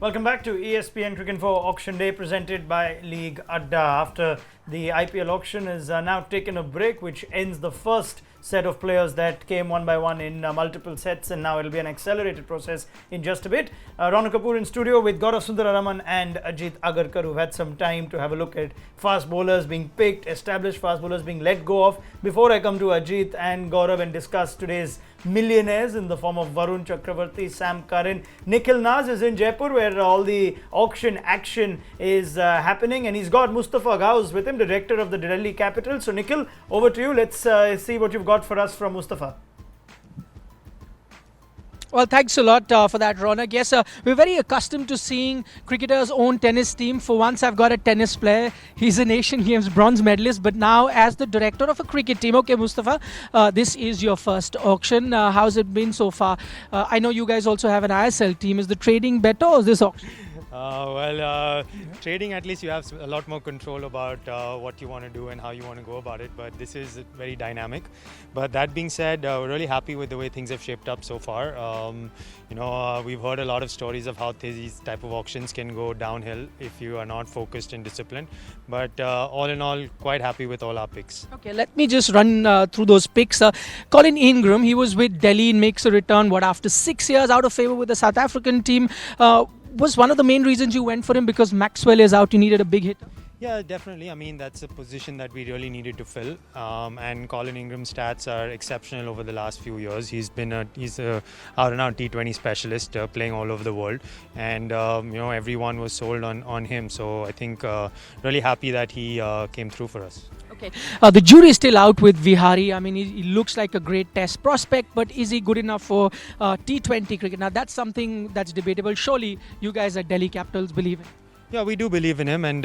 Welcome back to ESPN Cricinfo Auction Day presented by League Adda. After the IPL auction has now taken a break, which ends the first set of players that came one by one in multiple sets, and now it'll be an accelerated process in just a bit. Rana Kapoor in studio with Gaurav Sundararaman and Ajit Agarkar, who've had some time to have a look at fast bowlers being picked, established fast bowlers being let go of. Before I come to Ajit and Gaurav and discuss today's millionaires in the form of Varun Chakravarti, Sam Curran, Nikhil Naz is in Jaipur where all the auction action is happening, and he's got Mustafa Ghaus with him, director of the Delhi Capital. So Nikhil, over to you. Let's see what you've got for us from Mustafa. Well, thanks a lot for that, Ronak. Yes, we're very accustomed to seeing cricketers own tennis team. For once, I've got a tennis player. He's an Asian Games bronze medalist, but now as the director of a cricket team. Okay, Mustafa, this is your first auction. How's it been so far? I know you guys also have an ISL team. Is the trading better or is this auction? Trading, at least you have a lot more control about what you want to do and how you want to go about it, but this is very dynamic. But that being said, we're really happy with the way things have shaped up so far. We've heard a lot of stories of how these type of auctions can go downhill if you are not focused and disciplined, but all in all, quite happy with all our picks. Okay, let me just run through those picks. Colin Ingram, he was with Delhi, makes a return, after 6 years out of favour with the South African team. Was one of the main reasons you went for him because Maxwell is out, you needed a big hitter? Yeah, definitely. I mean, that's a position that we really needed to fill. And Colin Ingram's stats are exceptional over the last few years. He's been he's a out-and-out T20 specialist, playing all over the world, and everyone was sold on him. So I think really happy that he came through for us. Okay, the jury is still out with Vihari. I mean, he looks like a great test prospect, but is he good enough for T20 cricket? Now, that's something that's debatable. Surely, you guys at Delhi Capitals believe in. Yeah, we do believe in him, and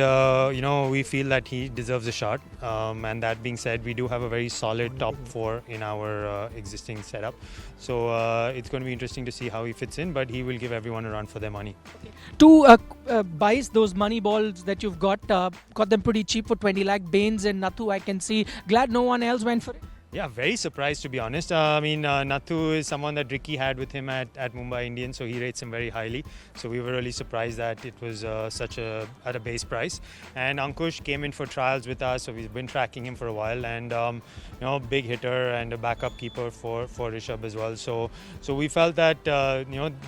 we feel that he deserves a shot. And that being said, we do have a very solid top four in our existing setup. So it's going to be interesting to see how he fits in, but he will give everyone a run for their money. Okay. To buy those money balls that you've got them pretty cheap for 20 lakh. Baines and Nathu, I can see. Glad no one else went for it. Yeah, very surprised to be honest. Nathu is someone that Ricky had with him at Mumbai Indians, so he rates him very highly. So we were really surprised that it was at a base price. And Ankush came in for trials with us, so we've been tracking him for a while. And big hitter and a backup keeper for Rishabh as well. So we felt that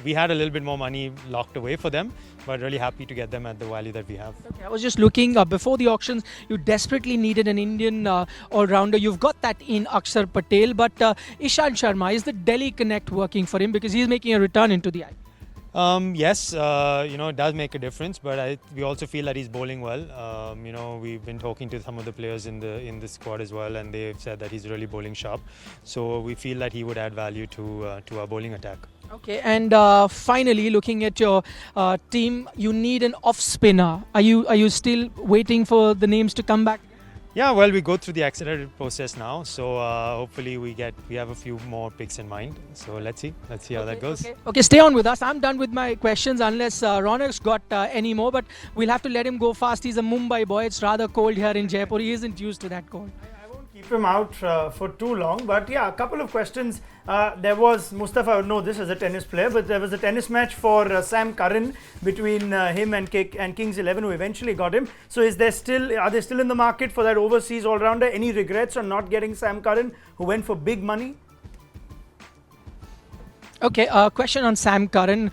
we had a little bit more money locked away for them, but really happy to get them at the value that we have. Okay, I was just looking before the auctions. You desperately needed an Indian all-rounder. You've got that in Akshar Patel, but Ishant Sharma, is the Delhi Connect working for him because he's making a return into the eye? Yes, it does make a difference, but we also feel that he's bowling well. We've been talking to some of the players in the squad as well, and they've said that he's really bowling sharp. So we feel that he would add value to our bowling attack. Okay, and finally, looking at your team, you need an off spinner. Are you still waiting for the names to come back? Yeah, well, we go through the accelerated process now, so hopefully we have a few more picks in mind. So let's see how that goes. Okay, stay on with us. I'm done with my questions unless Ronak's got any more, but we'll have to let him go fast. He's a Mumbai boy. It's rather cold here in Jaipur. He isn't used to that cold. Keep him out for too long, but yeah, a couple of questions. There was Mustafa, no, this is a tennis player, but there was a tennis match for Sam Curran between him and Kings 11, who eventually got him. So are they still in the market for that overseas all-rounder? Any regrets on not getting Sam Curran, who went for big money? Okay, question on Sam Curran.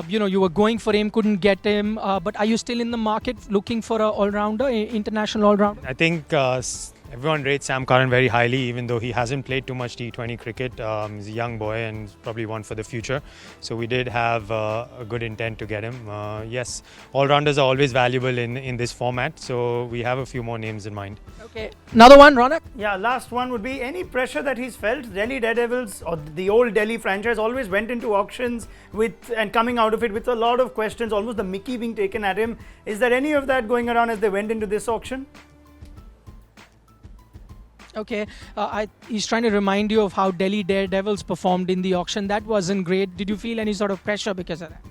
You were going for him, couldn't get him, but are you still in the market looking for an all-rounder, international all-rounder? I think everyone rates Sam Curran very highly, even though he hasn't played too much T20 cricket. He's a young boy and probably one for the future. So we did have a good intent to get him. Yes, all-rounders are always valuable in this format. So we have a few more names in mind. Okay, another one, Ronak? Yeah, last one would be any pressure that he's felt. Delhi Daredevils or the old Delhi franchise always went into auctions and coming out of it with a lot of questions, almost the Mickey being taken at him. Is there any of that going around as they went into this auction? Okay, he's trying to remind you of how Delhi Daredevils performed in the auction. That wasn't great. Did you feel any sort of pressure because of that?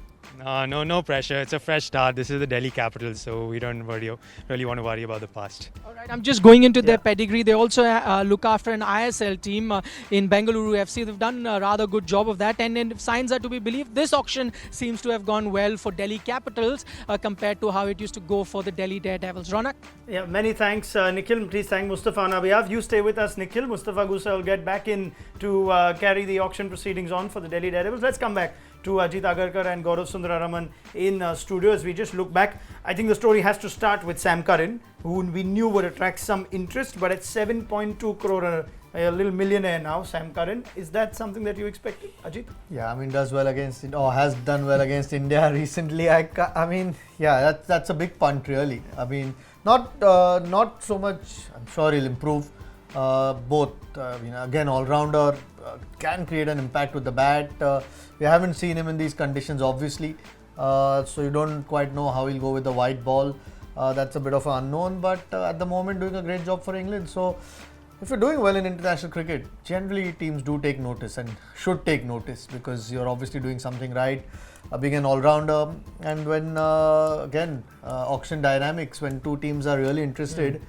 No pressure. It's a fresh start. This is the Delhi Capitals, so we don't really want to worry about the past. All right, I'm just going into their pedigree. They also look after an ISL team in Bangalore FC. They've done a rather good job of that. And if signs are to be believed, this auction seems to have gone well for Delhi Capitals compared to how it used to go for the Delhi Daredevils. Ronak? Yeah, many thanks, Nikhil. Please thank Mustafa on our behalf. You stay with us, Nikhil. Mustafa Gusa will get back in to carry the auction proceedings on for the Delhi Daredevils. Let's come back to Ajit Agarkar and Gaurav Sundararaman in studio. As we just look back, I think the story has to start with Sam Curran, who we knew would attract some interest, but at 7.2 crore, a little millionaire now, Sam Curran. Is that something that you expected, Ajit? Yeah, I mean, does well against it, or has done well against India recently. I mean, yeah, that's a big punt, really. I mean, not so much. I'm sure he'll improve. Both, again, all-rounder, can create an impact with the bat. We haven't seen him in these conditions, obviously, so you don't quite know how he'll go with the white ball. That's a bit of an unknown, but at the moment doing a great job for England. So if you're doing well in international cricket, generally teams do take notice and should take notice, because you're obviously doing something right, being an all-rounder. And when auction dynamics, when two teams are really interested,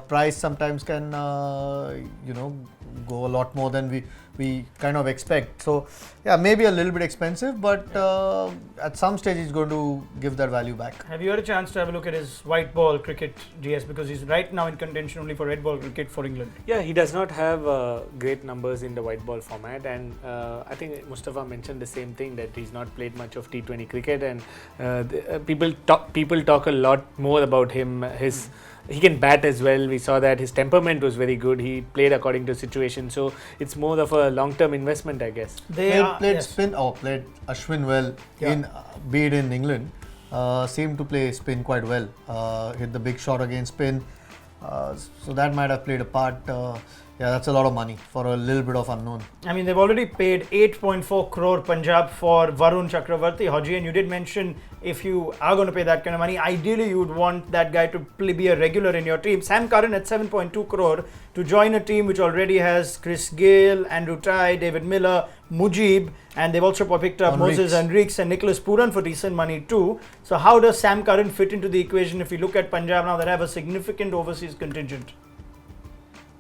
price sometimes can go a lot more than we kind of expect. So yeah, maybe a little bit expensive, but at some stage he's going to give that value back. Have you had a chance to have a look at his white ball cricket, GS, because he's right now in contention only for red ball cricket for England? Yeah, he does not have great numbers in the white ball format, and I think Mustafa mentioned the same thing, that he's not played much of T20 cricket, and people talk a lot more about him. He can bat as well. We saw that his temperament was very good. He played according to situation. So it's more of a long-term investment, I guess. Played Ashwin well, be it in England. Seemed to play spin quite well. Hit the big shot against spin. So that might have played a part. Yeah, that's a lot of money for a little bit of unknown. I mean, they've already paid 8.4 crore Punjab for Varun Chakravarti, Hodge, and you did mention if you are going to pay that kind of money, ideally you would want that guy to be a regular in your team. Sam Curran at 7.2 crore to join a team which already has Chris Gayle, Andrew Tye, David Miller, Mujib, and they've also picked up Moses Henriques and Nicholas Pooran for decent money too. So how does Sam Curran fit into the equation if you look at Punjab now that have a significant overseas contingent?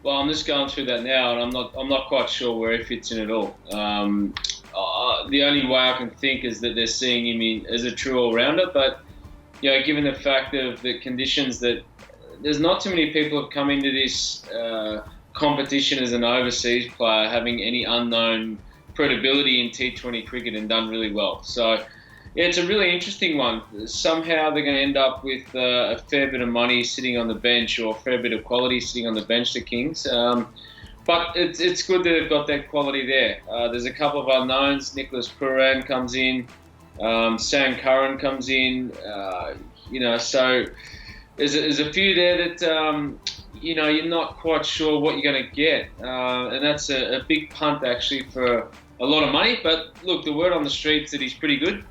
Well, I'm just going through that now, and I'm not quite sure where he fits in at all. The only way I can think is that they're seeing him as a true all-rounder, but given the fact of the conditions, that there's not too many people have come into this competition as an overseas player having any unknown credibility in T20 cricket and done really well. So yeah, it's a really interesting one. Somehow they're going to end up with a fair bit of money sitting on the bench, or a fair bit of quality sitting on the bench, the Kings. But it's good that they've got that quality there. There's a couple of unknowns. Nicholas Pooran comes in. Sam Curran comes in. So there's a few there that, you're not quite sure what you're going to get. And that's a big punt, actually, for a lot of money. But look, the word on the street's that he's pretty good.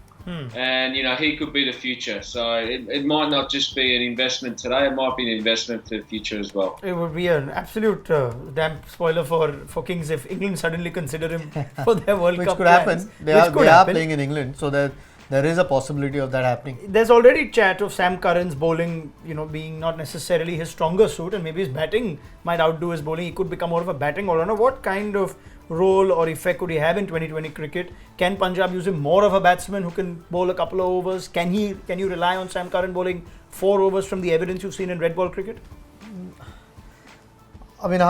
And he could be the future, so it might not just be an investment today, it might be an investment for the future as well. It would be an absolute damn spoiler for Kings if England suddenly consider him for their World Cup could plans. Happen. They are playing in England, so there is a possibility of that happening. There's already chat of Sam Curran's bowling, being not necessarily his stronger suit, and maybe his batting might outdo his bowling. He could become more of a batting all-rounder. What kind of role or effect could he have in 2020 cricket? Can Punjab use him more of a batsman who can bowl a couple of overs? Can you rely on Sam Curran bowling 4 overs from the evidence you've seen in red ball cricket? I mean,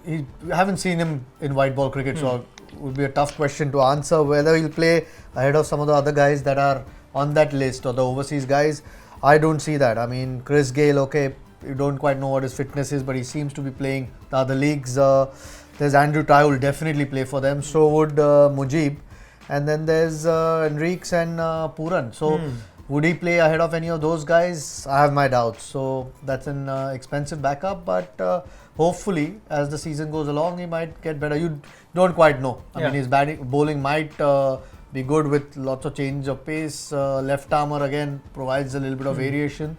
we haven't seen him in white ball cricket, so it would be a tough question to answer whether he'll play ahead of some of the other guys that are on that list, or the overseas guys. I don't see that. I mean, Chris Gayle, okay, you don't quite know what his fitness is, but he seems to be playing the other leagues. There's Andrew Tye who will definitely play for them. So would Mujib. And then there's Henriques and Pooran. So would he play ahead of any of those guys? I have my doubts. So that's an expensive backup. But hopefully, as the season goes along, he might get better. You don't quite know. I mean, his bowling might be good with lots of change of pace. Left armour again provides a little bit of variation.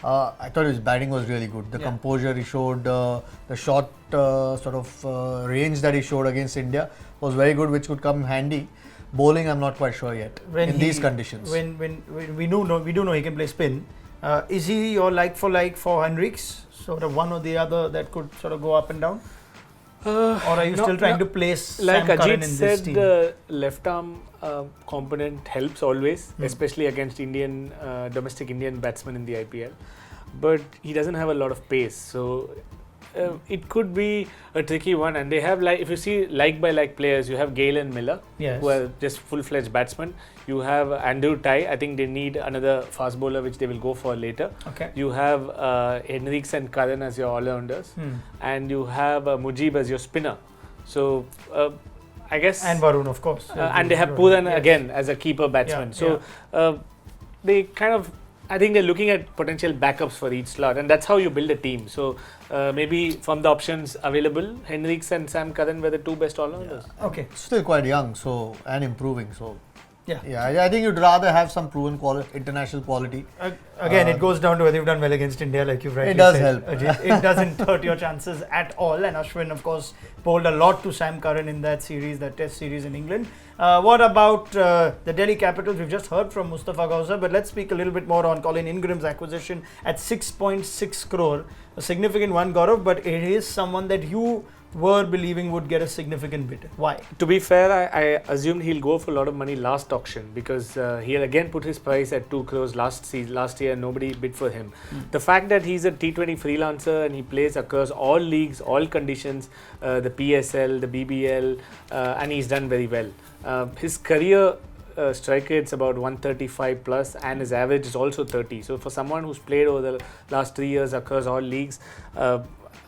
I thought his batting was really good. The composure he showed, the short range that he showed against India was very good, which could come handy. Bowling, I'm not quite sure yet in these conditions. When we do know he can play spin. Is he your like for Henriques? Sort of one or the other that could sort of go up and down? Or are you still trying to place like Sam Curran Ajit in this said, team? the left arm component helps always, especially against domestic Indian batsmen in the IPL. But he doesn't have a lot of pace, so it could be a tricky one. And they have, like, if you see like by like players, you have Gale and Miller, Yes. who are just full-fledged batsmen. You have Andrew Tye. I think they need another fast bowler, which they will go for later. Okay. You have Henriques and Curran as your all-rounders, and you have Mujib as your spinner. So I guess, And Varun, of course. and they have Puran again as a keeper batsman. They kind of, I think they're looking at potential backups for each slot, and that's how you build a team. So maybe from the options available, Henriques and Sam Curran were the two best all-rounders. Okay. Still quite young, so and improving. So Yeah. I think you'd rather have some proven international quality. Again, it goes down to whether you've done well against India, like you've rightly It does said, help. Ajit. It doesn't hurt your chances at all. And Ashwin, of course, bowled a lot to Sam Curran in that series, that Test series in England. What about the Delhi Capitals? We've just heard from Mustafa Gausa, but let's speak a little bit more on Colin Ingram's acquisition at 6.6 crore. A significant one, Gaurav, but it is someone that you were believing would get a significant bid. Why? To be fair, I assumed he'll go for a lot of money last auction, because he had again put his price at 2 crores last year and nobody bid for him. The fact that he's a T20 freelancer and he plays across all leagues, all conditions, the PSL, the BBL, and he's done very well. His career strike rate's about 135 plus, and his average is also 30. So for someone who's played over the last 3 years across all leagues,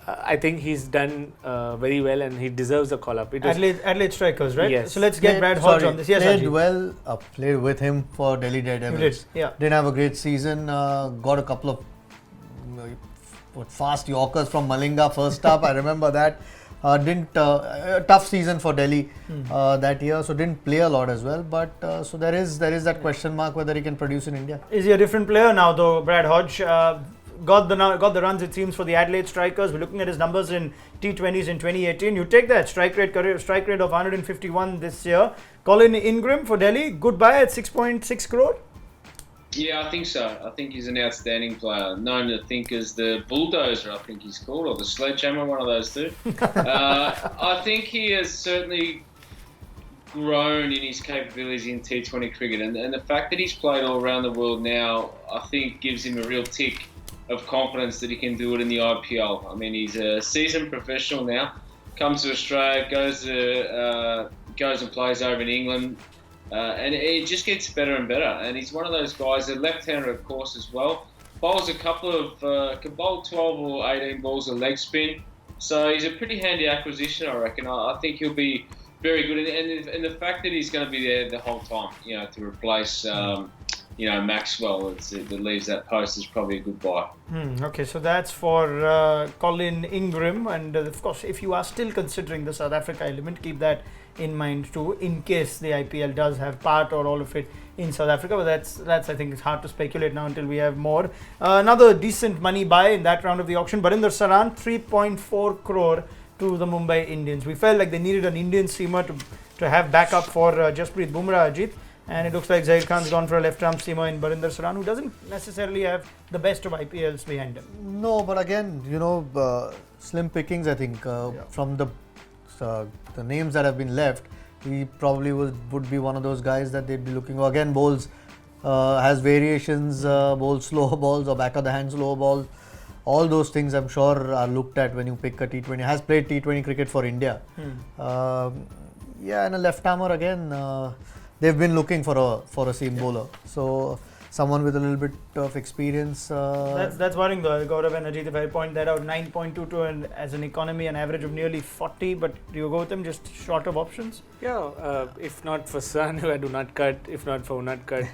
I think he's done very well, and he deserves a call-up. Adelaide Strikers, right? Yes. So let's get Brad Hodge on this. Yes, played Ajit. well. Played with him for Delhi Daredevils. Yeah. Didn't have a great season. Got a couple of fast Yorkers from Malinga first up. I remember that. A tough season for Delhi that year, so didn't play a lot as well. But so there is that question mark whether he can produce in India. Is he a different player now, though? Brad Hodge got the runs, it seems, for the Adelaide Strikers. We're looking at his numbers in T20s in 2018. You take that strike rate of 151 this year. Colin Ingram for Delhi, goodbye at 6.6 crore. Yeah, I think so. I think he's an outstanding player, known to think as the bulldozer, I think he's called, or the sledgehammer, one of those two. I think he has certainly grown in his capabilities in T20 cricket, and the fact that he's played all around the world now, I think gives him a real tick of confidence that he can do it in the IPL. I mean, he's a seasoned professional now, comes to Australia, goes and plays over in England, and it just gets better and better. And he's one of those guys, a left-hander of course as well, bowls a couple of, can bowl 12 or 18 balls of leg spin, so he's a pretty handy acquisition, I reckon. I think he'll be very good, and the fact that he's going to be there the whole time, to replace Maxwell, that leaves that post, is probably a good buy. Okay, so that's for Colin Ingram, and of course, if you are still considering the South Africa element, keep that in mind too, in case the IPL does have part or all of it in South Africa. But that's I think it's hard to speculate now until we have more. Another decent money buy in that round of the auction, Barinder Saran, 3.4 crore to the Mumbai Indians. We felt like they needed an Indian seamer to have backup for Jasprit Bumrah, Ajit. And it looks like Zaid Khan's gone for a left-arm seamer in Barinder Saran, who doesn't necessarily have the best of IPLs behind him. No, but again, slim pickings. I think from the names that have been left, he probably would be one of those guys that they'd be looking for. Again, bowls has variations, bowls slow balls or back of the hand slow balls. All those things I'm sure are looked at when you pick a T20. Has played T20 cricket for India. And a left-armer again. They've been looking for a seam bowler, so someone with a little bit of experience. That's worrying though, Gaurav and Ajit, if I point that out. 9.22 and as an economy, an average of nearly 40, but do you go with them just short of options? Yeah, if not for Sun, who I do not cut, if not for Unat cut,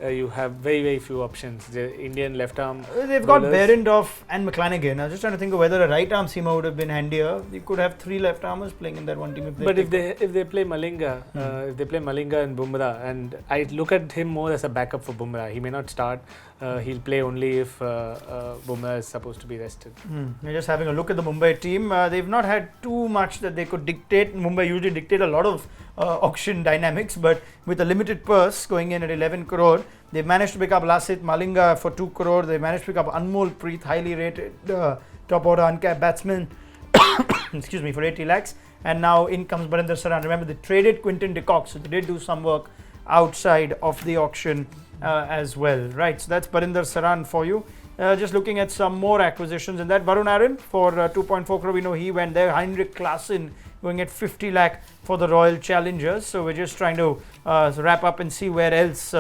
you have very few options. The Indian left arm. They've got bowlers- Behrendorff and McClanagan. I was just trying to think of whether a right arm seamer would have been handier. You could have 3 left armers playing in that one team. But if they play Malinga, and Bumrah, and I look at him more as a backup for Bumrah. He may not start. He'll play only if Bumrah is supposed to be rested. You're just having a look at the Mumbai team. They've not had too much that they could dictate. Mumbai usually dictate a lot of auction dynamics, but with a limited purse going in at 11 crore, they've managed to pick up Lasith Malinga for 2 crore. They managed to pick up Anmol Preet, highly rated top order uncapped batsman, excuse me, for 80 lakhs. And now in comes Barinder Saran. Remember, they traded Quinton de Kock, so they did do some work outside of the auction as well. Right, so that's Barinder Saran for you. Just looking at some more acquisitions, and that Varun Aaron for 2.4 crore. We know he went there. Heinrich Klaassen going at 50 lakh for the Royal Challengers. So we're just trying to wrap up and see where else.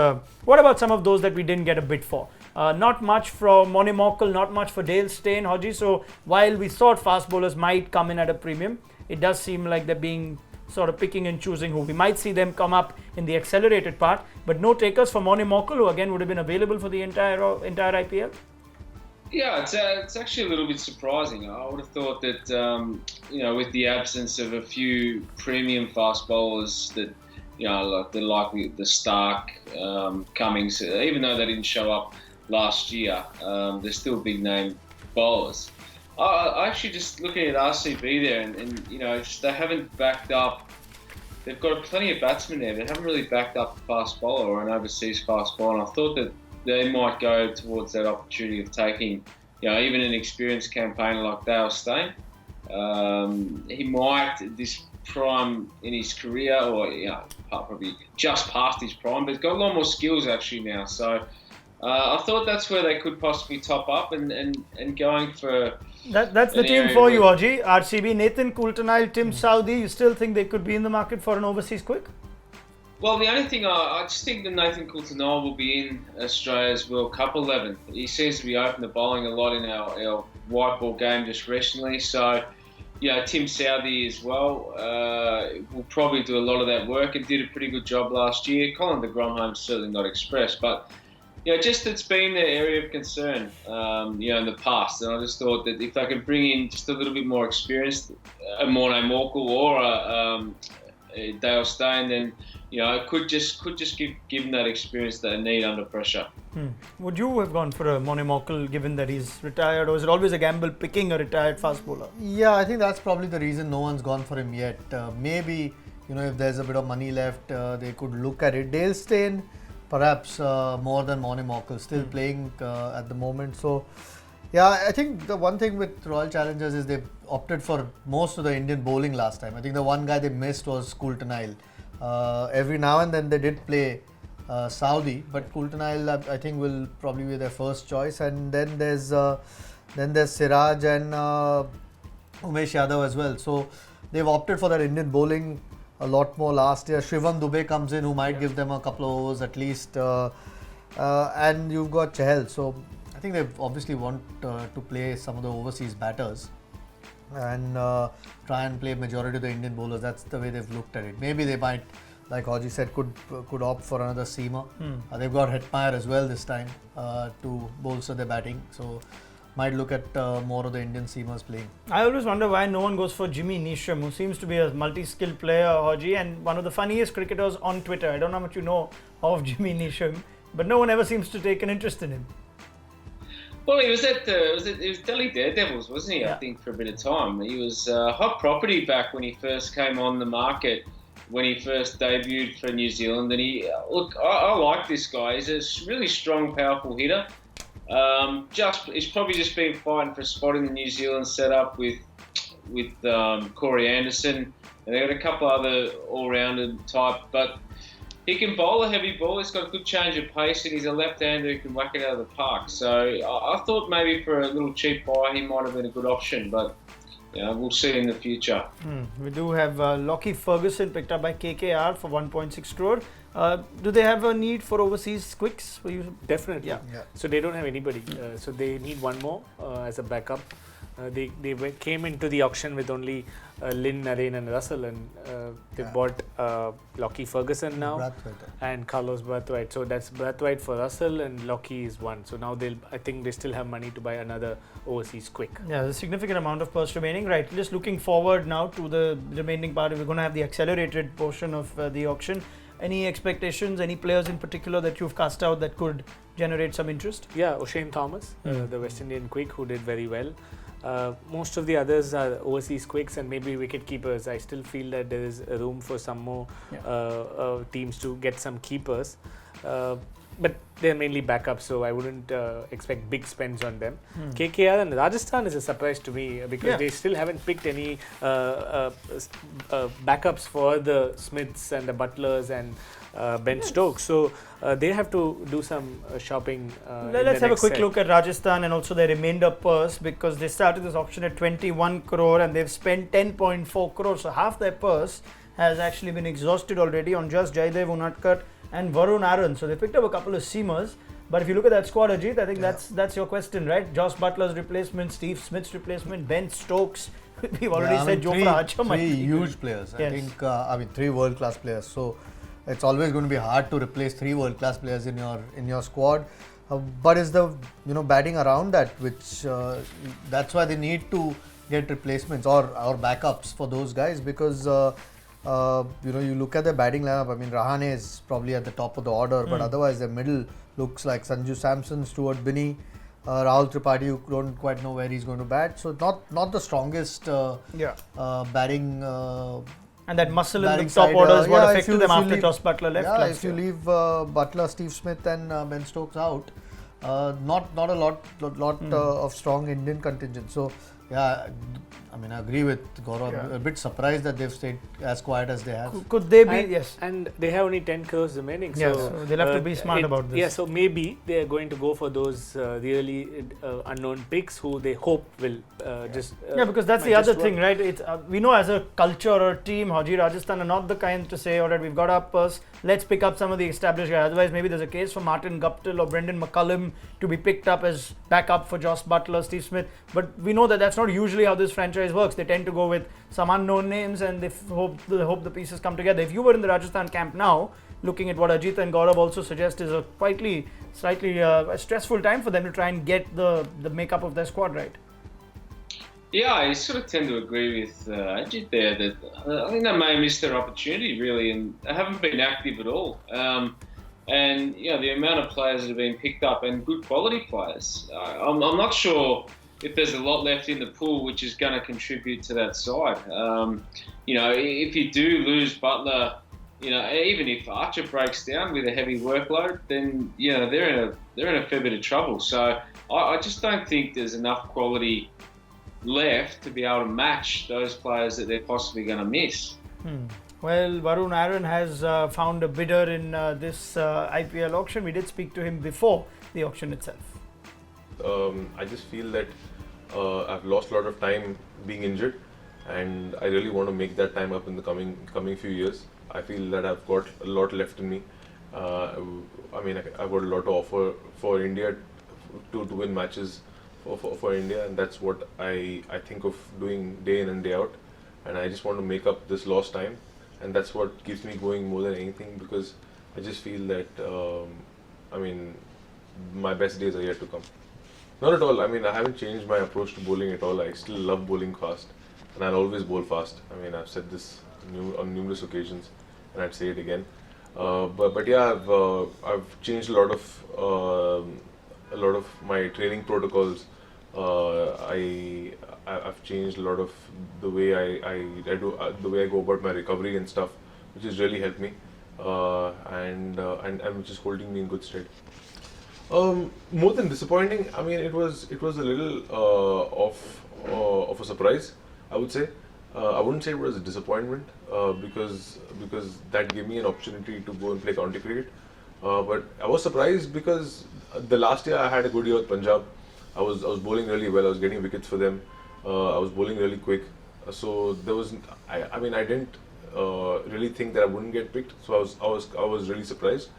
What about some of those that we didn't get a bid for? Not much from Mone Morkel, not much for Dale Steyn, Hodge. So while we thought fast bowlers might come in at a premium, it does seem like they're being sort of picking and choosing who. We might see them come up in the accelerated part, but no takers for Mone Morkel, who again would have been available for the entire IPL. Yeah, it's actually a little bit surprising. I would have thought that with the absence of a few premium fast bowlers that like the Stark, Cummings, even though they didn't show up last year, they're still big name bowlers. I actually just looking at RCB there, and they haven't backed up. They've got plenty of batsmen there. They haven't really backed up a fast bowler or an overseas fast bowler. And I thought that they might go towards that opportunity of taking, even an experienced campaigner like Dale Steyn. He might at this prime in his career, or probably just past his prime, but he's got a lot more skills actually now. So I thought that's where they could possibly top up and going for. That's the team for you, Hodge. RCB, Nathan Coulter-Nile, Tim Southee. You still think they could be in the market for an overseas quick? Well, the only thing I just think that Nathan Coulter-Nile will be in Australia's World Cup 11. He seems to be open to bowling a lot in our white ball game just recently. So, Tim Southee as well will probably do a lot of that work and did a pretty good job last year. Colin Ingram certainly not expressed, but just it's been the area of concern, in the past. And I just thought that if they could bring in just a little bit more experience, a Mone Morkel or a Dale Steyn, then could just give them that experience that they need under pressure. Would you have gone for a Mone Morkel given that he's retired, or is it always a gamble picking a retired fast bowler? Yeah, I think that's probably the reason no one's gone for him yet. Maybe if there's a bit of money left, they could look at it. Dale Steyn, perhaps more than Mone Morkel, still playing at the moment. So, I think the one thing with Royal Challengers is they opted for most of the Indian bowling last time. I think the one guy they missed was Coulter-Nile. Every now and then they did play Southee, but Coulter-Nile I think will probably be their first choice. And then there's Siraj and Umesh Yadav as well. So they've opted for that Indian bowling a lot more last year. Shivam Dube comes in, who might give them a couple of overs at least. And you've got Chahal. So I think they obviously want to play some of the overseas batters and try and play majority of the Indian bowlers. That's the way they've looked at it. Maybe they might, like Hodge said, could opt for another seamer. They've got Hetmeyer as well this time to bolster their batting. So might look at more of the Indian seamers playing. I always wonder why no one goes for Jimmy Neesham, who seems to be a multi-skilled player, Hodge, and one of the funniest cricketers on Twitter. I don't know how much you know of Jimmy Neesham, but no one ever seems to take an interest in him. Well, he was at it was Delhi Daredevils, wasn't he? Yeah. I think for a bit of time. He was hot property back when he first came on the market, when he first debuted for New Zealand. And I like this guy. He's a really strong, powerful hitter. He's probably just been fighting for a spot in the New Zealand setup with Corey Anderson, and they got a couple other all-rounded type, but he can bowl a heavy ball. He's got a good change of pace, and he's a left-hander who can whack it out of the park. So I thought maybe for a little cheap buy, he might have been a good option, but we'll see in the future. We do have Lockie Ferguson picked up by KKR for 1.6 crore. Do they have a need for overseas quicks for you? Definitely. Yeah. So they don't have anybody. So they need one more as a backup. came into the auction with only Lynn, Naren and Russell, and they bought Lockie Ferguson now Brathwaite. and Carlos Brathwaite. So that's Brathwaite for Russell and Lockie is one. So now I think they still have money to buy another overseas quick. Yeah, there's a significant amount of purse remaining. Right, just looking forward now to the remaining part. We're going to have the accelerated portion of the auction. Any expectations, any players in particular that you've cast out that could generate some interest? Yeah, O'Shane Thomas, the West Indian quick who did very well. Most of the others are overseas quicks and maybe wicket keepers. I still feel that there is room for some more teams to get some keepers. But they're mainly backups, so I wouldn't expect big spends on them. KKR and Rajasthan is a surprise to me because they still haven't picked any backups for the Smiths and the Butlers and Ben Stokes. So they have to do some shopping. Let's have a quick look at Rajasthan and also their remainder purse, because they started this auction at 21 crore and they've spent 10.4 crore. So half their purse has actually been exhausted already on just Jaidev Unadkat and Varun Aaron. So they picked up a couple of seamers. But if you look at that squad, Ajit, I think that's your question, right? Josh Butler's replacement, Steve Smith's replacement, Ben Stokes. We've already said Jofra Archer might three be huge players. Yes. I think three world-class players. So it's always going to be hard to replace three world-class players in your squad. But it's the batting around that which that's why they need to get replacements or backups for those guys, because you look at their batting lineup. I mean, Rahane is probably at the top of the order, but otherwise their middle looks like Sanju Samson, Stuart Binney, Rahul Tripathi, you don't quite know where he's going to bat. So not the strongest batting. and that muscle in the batting top side, order is what if affected you them after leave- Josh Butler left. Yeah, last if you year. leave Butler, Steve Smith, and Ben Stokes out, not a lot of strong Indian contingent. So yeah, I mean, I agree with Gaurav. Yeah. A bit surprised that they've stayed as quiet as they have. Could they be? And, Yes. and they have only 10 crores remaining. Yeah, so so they'll have to be smart about this. Yeah, so maybe they are going to go for those really unknown picks who they hope will just. Yeah, because that's the might other just thing, work. right? It's we know as a culture or team, Haji Rajasthan are not the kind to say, all right, we've got our purse, let's pick up some of the established guys. Otherwise, maybe there's a case for Martin Guptill or Brendan McCullum to be picked up as backup for Josh Butler, Steve Smith. But we know that that's not usually how this franchise works. They tend to go with some unknown names and they hope the pieces come together. If you were in the Rajasthan camp now, looking at what Ajit and Gaurav also suggest is a slightly a stressful time for them to try and get the makeup of their squad right. Yeah, I sort of tend to agree with Ajit there that I think they may have missed their opportunity really, and they haven't been active at all. And the amount of players that have been picked up and good quality players, I'm not sure if there's a lot left in the pool which is going to contribute to that side. If you do lose Butler, even if Archer breaks down with a heavy workload, then they're in a fair bit of trouble. So I just don't think there's enough quality left to be able to match those players that they're possibly going to miss. Well, Varun Aaron has found a bidder in this IPL auction. We did speak to him before the auction itself. I just feel that I've lost a lot of time being injured, and I really want to make that time up in the coming few years. I feel that I've got a lot left in me. I've got a lot to offer for India to win matches for India, and that's what I think of doing day in and day out. And I just want to make up this lost time, and that's what keeps me going more than anything, because I just feel that my best days are yet to come. Not at all. I mean, I haven't changed my approach to bowling at all. I still love bowling fast, and I'll always bowl fast. I mean, I've said this on numerous occasions, and I'd say it again. But yeah, I've changed a lot of my training protocols. I've changed a lot of the way the way I go about my recovery and stuff, which has really helped me, and which is holding me in good stead. More than disappointing, I mean, it was a little of a surprise, I would say. I wouldn't say it was a disappointment because that gave me an opportunity to go and play county cricket. But I was surprised because the last year I had a good year with Punjab. I was bowling really well. I was getting wickets for them. I was bowling really quick. So there was I didn't really think that I wouldn't get picked. So I was really surprised.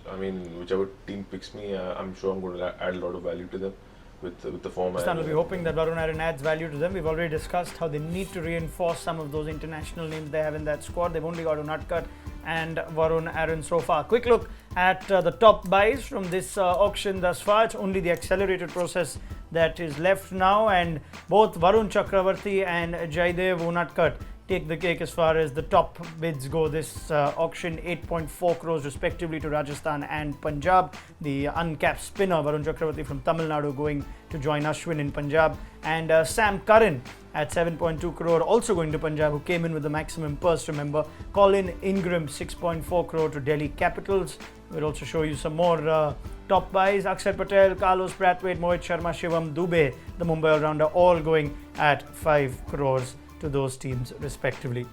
I mean, whichever team picks me, I'm sure I'm going to add a lot of value to them. with the format. Rajasthan will be hoping that Varun Aaron adds value to them. We've already discussed how they need to reinforce some of those international names they have in that squad. They've only got Unadkat and Varun Aaron so far. Quick look at the top buys from this auction thus far. It's only the accelerated process that is left now, and both Varun Chakravarti and Jaidev Unadkat take the cake as far as the top bids go this auction. 8.4 crores respectively to Rajasthan and Punjab. The uncapped spinner Varun Chakravarti from Tamil Nadu going to join Ashwin in Punjab, and Sam Curran at 7.2 crore also going to Punjab, who came in with the maximum purse, remember. Colin Ingram 6.4 crore to Delhi Capitals. We'll also show you some more top buys. Akshar Patel, Carlos Brathwaite, Mohit Sharma, Shivam Dubey, the Mumbai all-rounder, all going at 5 crores to those teams respectively.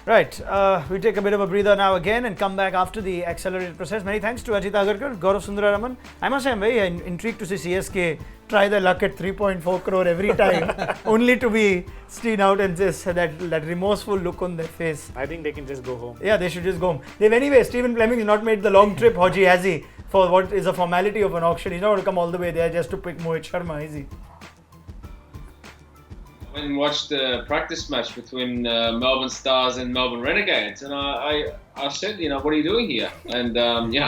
Right, we take a bit of a breather now again and come back after the accelerated process. Many thanks to Ajit Agarkar, Gaurav Sundararaman. I must say I'm very intrigued to see CSK try their luck at 3.4 crore every time, only to be seen out and just that remorseful look on their face. I think they can just go home. Yeah, they should just go home. Anyway, Stephen Fleming's not made the long trip, Hodge, has he? For what is a formality of an auction. He's not going to come all the way there just to pick Mohit Sharma, is he? I went and watched the practice match between Melbourne Stars and Melbourne Renegades, and I said, what are you doing here? And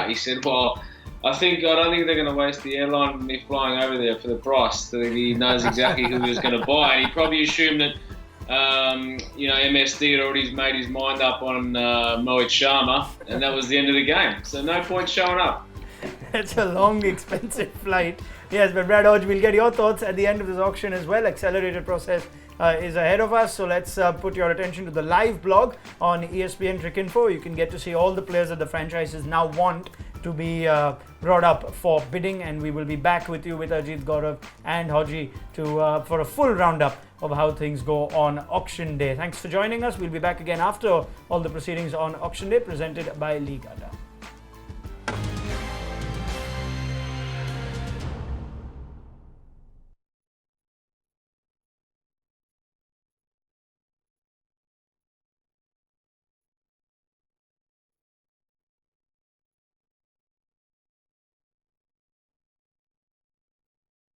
he said, well, I don't think they're going to waste the airline with me flying over there for the price. So he knows exactly who he was going to buy, and he probably assumed that MSD had already made his mind up on Mohit Sharma, and that was the end of the game. So no point showing up. It's a long, expensive flight. Yes, but Brad Hodge, we'll get your thoughts at the end of this auction as well. Accelerated process is ahead of us. So let's put your attention to the live blog on ESPN Cricinfo. You can get to see all the players that the franchises now want to be brought up for bidding, and we will be back with you with Ajit, Gaurav and Hodge for a full roundup of how things go on auction day. Thanks for joining us. We'll be back again after all the proceedings on auction day presented by League Adda.